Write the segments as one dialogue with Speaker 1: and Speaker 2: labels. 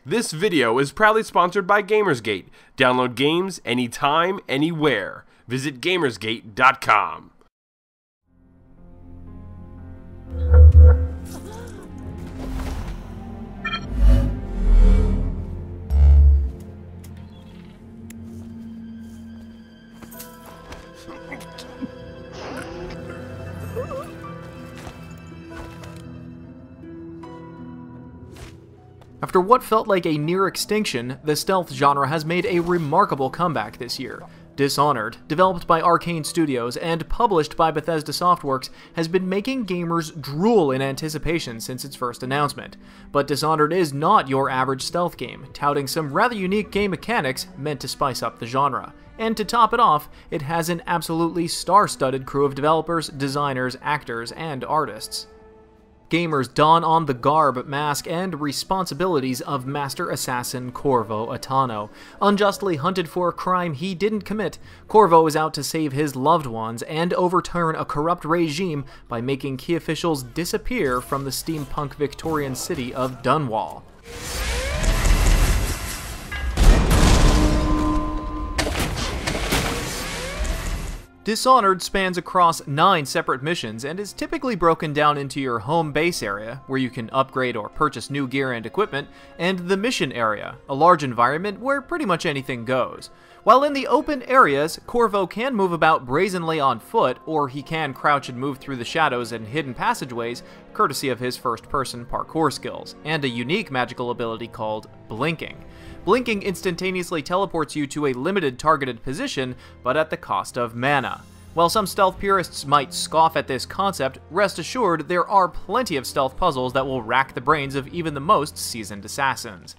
Speaker 1: This video is proudly sponsored by Gamersgate. Download games anytime, anywhere. Visit Gamersgate.com.
Speaker 2: After what felt like a near extinction, the stealth genre has made a remarkable comeback this year. Dishonored, developed by Arcane Studios and published by Bethesda Softworks, has been making gamers drool in anticipation since its first announcement. But Dishonored is not your average stealth game, touting some rather unique game mechanics meant to spice up the genre. And to top it off, it has an absolutely star-studded crew of developers, designers, actors, and artists. Gamers don on the garb, mask, and responsibilities of Master Assassin Corvo Attano. Unjustly hunted for a crime he didn't commit, Corvo is out to save his loved ones and overturn a corrupt regime by making key officials disappear from the steampunk Victorian city of Dunwall. Dishonored spans across 9 separate missions and is typically broken down into your home base area, where you can upgrade or purchase new gear and equipment, and the mission area, a large environment where pretty much anything goes. While in the open areas, Corvo can move about brazenly on foot, or he can crouch and move through the shadows and hidden passageways, courtesy of his first-person parkour skills, and a unique magical ability called Blinking. Blinking instantaneously teleports you to a limited targeted position, but at the cost of mana. While some stealth purists might scoff at this concept, rest assured there are plenty of stealth puzzles that will rack the brains of even the most seasoned assassins.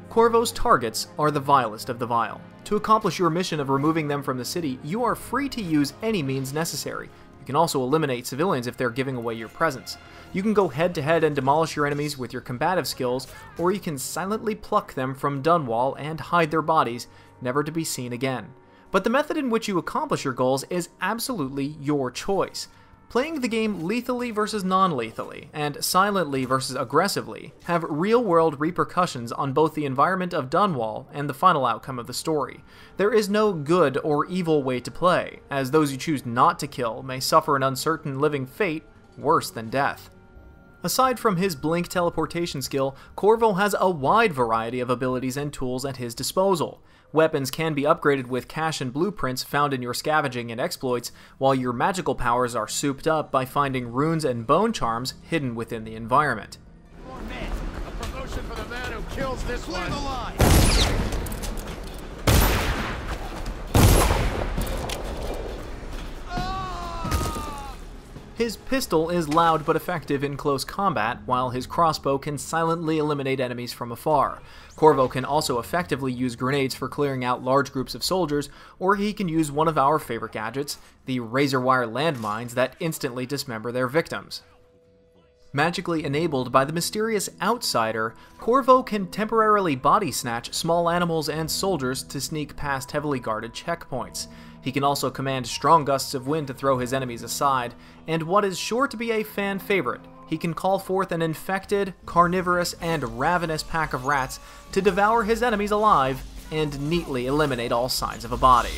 Speaker 2: Corvo's targets are the vilest of the vile. To accomplish your mission of removing them from the city, you are free to use any means necessary. You can also eliminate civilians if they're giving away your presence. You can go head-to-head and demolish your enemies with your combative skills, or you can silently pluck them from Dunwall and hide their bodies, never to be seen again. But the method in which you accomplish your goals is absolutely your choice. Playing the game lethally versus non-lethally, and silently versus aggressively, have real-world repercussions on both the environment of Dunwall and the final outcome of the story. There is no good or evil way to play, as those you choose not to kill may suffer an uncertain living fate worse than death. Aside from his blink teleportation skill, Corvo has a wide variety of abilities and tools at his disposal. Weapons can be upgraded with cache and blueprints found in your scavenging and exploits, while your magical powers are souped up by finding runes and bone charms hidden within the environment.
Speaker 3: More men. A promotion for the man who kills this one.
Speaker 2: His pistol is loud but effective in close combat, while his crossbow can silently eliminate enemies from afar. Corvo can also effectively use grenades for clearing out large groups of soldiers, or he can use one of our favorite gadgets, the razor wire landmines that instantly dismember their victims. Magically enabled by the mysterious Outsider, Corvo can temporarily body snatch small animals and soldiers to sneak past heavily guarded checkpoints. He can also command strong gusts of wind to throw his enemies aside, and what is sure to be a fan favorite, he can call forth an infected, carnivorous, and ravenous pack of rats to devour his enemies alive and neatly eliminate all signs of a body.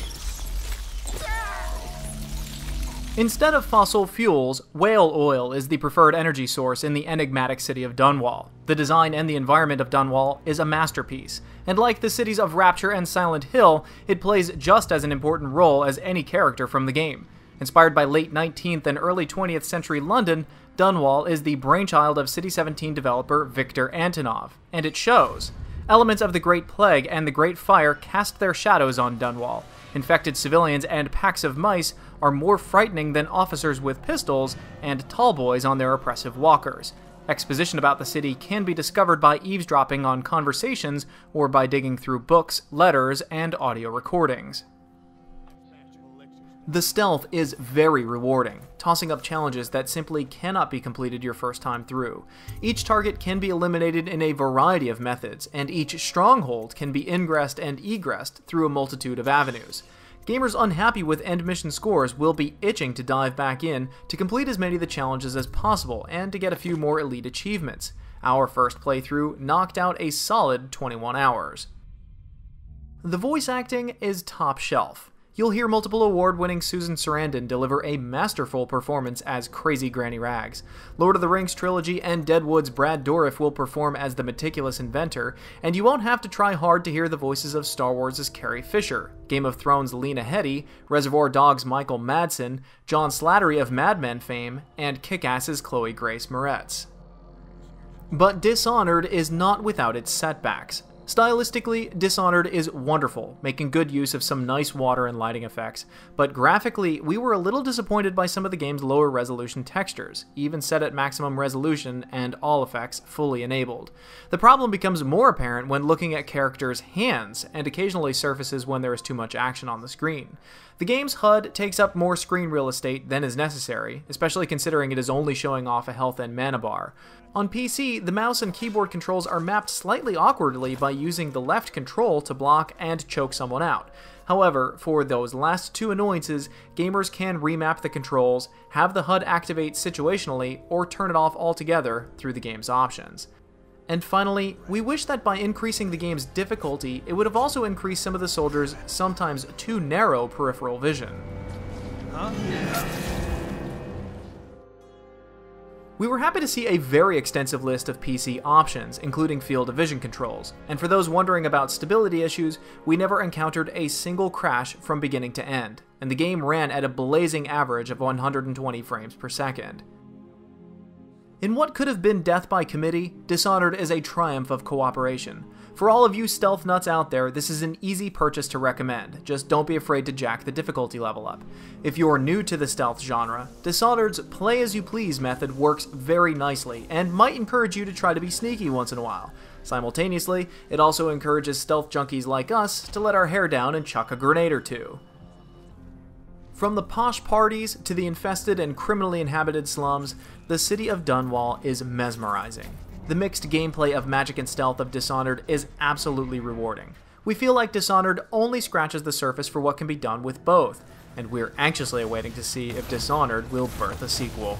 Speaker 2: Instead of fossil fuels, whale oil is the preferred energy source in the enigmatic city of Dunwall. The design and the environment of Dunwall is a masterpiece, and like the cities of Rapture and Silent Hill, it plays just as an important role as any character from the game. Inspired by late 19th and early 20th century London, Dunwall is the brainchild of City 17 developer Viktor Antonov, and it shows. Elements of the Great Plague and the Great Fire cast their shadows on Dunwall. Infected civilians and packs of mice are more frightening than officers with pistols and tallboys on their oppressive walkers. Exposition about the city can be discovered by eavesdropping on conversations or by digging through books, letters, and audio recordings. The stealth is very rewarding, tossing up challenges that simply cannot be completed your first time through. Each target can be eliminated in a variety of methods, and each stronghold can be ingressed and egressed through a multitude of avenues. Gamers unhappy with end mission scores will be itching to dive back in to complete as many of the challenges as possible and to get a few more elite achievements. Our first playthrough knocked out a solid 21 hours. The voice acting is top shelf. You'll hear multiple award-winning Susan Sarandon deliver a masterful performance as Crazy Granny Rags. Lord of the Rings trilogy and Deadwood's Brad Dourif will perform as the meticulous inventor, and you won't have to try hard to hear the voices of Star Wars' Carrie Fisher, Game of Thrones' Lena Headey, Reservoir Dogs' Michael Madsen, John Slattery of Mad Men fame, and Kick-Ass's Chloe Grace Moretz. But Dishonored is not without its setbacks. Stylistically, Dishonored is wonderful, making good use of some nice water and lighting effects, but graphically, we were a little disappointed by some of the game's lower resolution textures, even set at maximum resolution and all effects fully enabled. The problem becomes more apparent when looking at characters' hands, and occasionally surfaces when there is too much action on the screen. The game's HUD takes up more screen real estate than is necessary, especially considering it is only showing off a health and mana bar. On PC, the mouse and keyboard controls are mapped slightly awkwardly by using the left control to block and choke someone out. However, for those last two annoyances, gamers can remap the controls, have the HUD activate situationally, or turn it off altogether through the game's options. And finally, we wish that by increasing the game's difficulty, it would have also increased some of the soldiers' sometimes too narrow peripheral vision. We were happy to see a very extensive list of PC options, including field of vision controls, and for those wondering about stability issues, we never encountered a single crash from beginning to end, and the game ran at a blazing average of 120 frames per second. In what could have been death by committee, Dishonored is a triumph of cooperation. For all of you stealth nuts out there, this is an easy purchase to recommend, just don't be afraid to jack the difficulty level up. If you're new to the stealth genre, Dishonored's play-as-you-please method works very nicely, and might encourage you to try to be sneaky once in a while. Simultaneously, it also encourages stealth junkies like us to let our hair down and chuck a grenade or two. From the posh parties to the infested and criminally inhabited slums, the city of Dunwall is mesmerizing. The mixed gameplay of magic and stealth of Dishonored is absolutely rewarding. We feel like Dishonored only scratches the surface for what can be done with both, and we're anxiously awaiting to see if Dishonored will birth a sequel.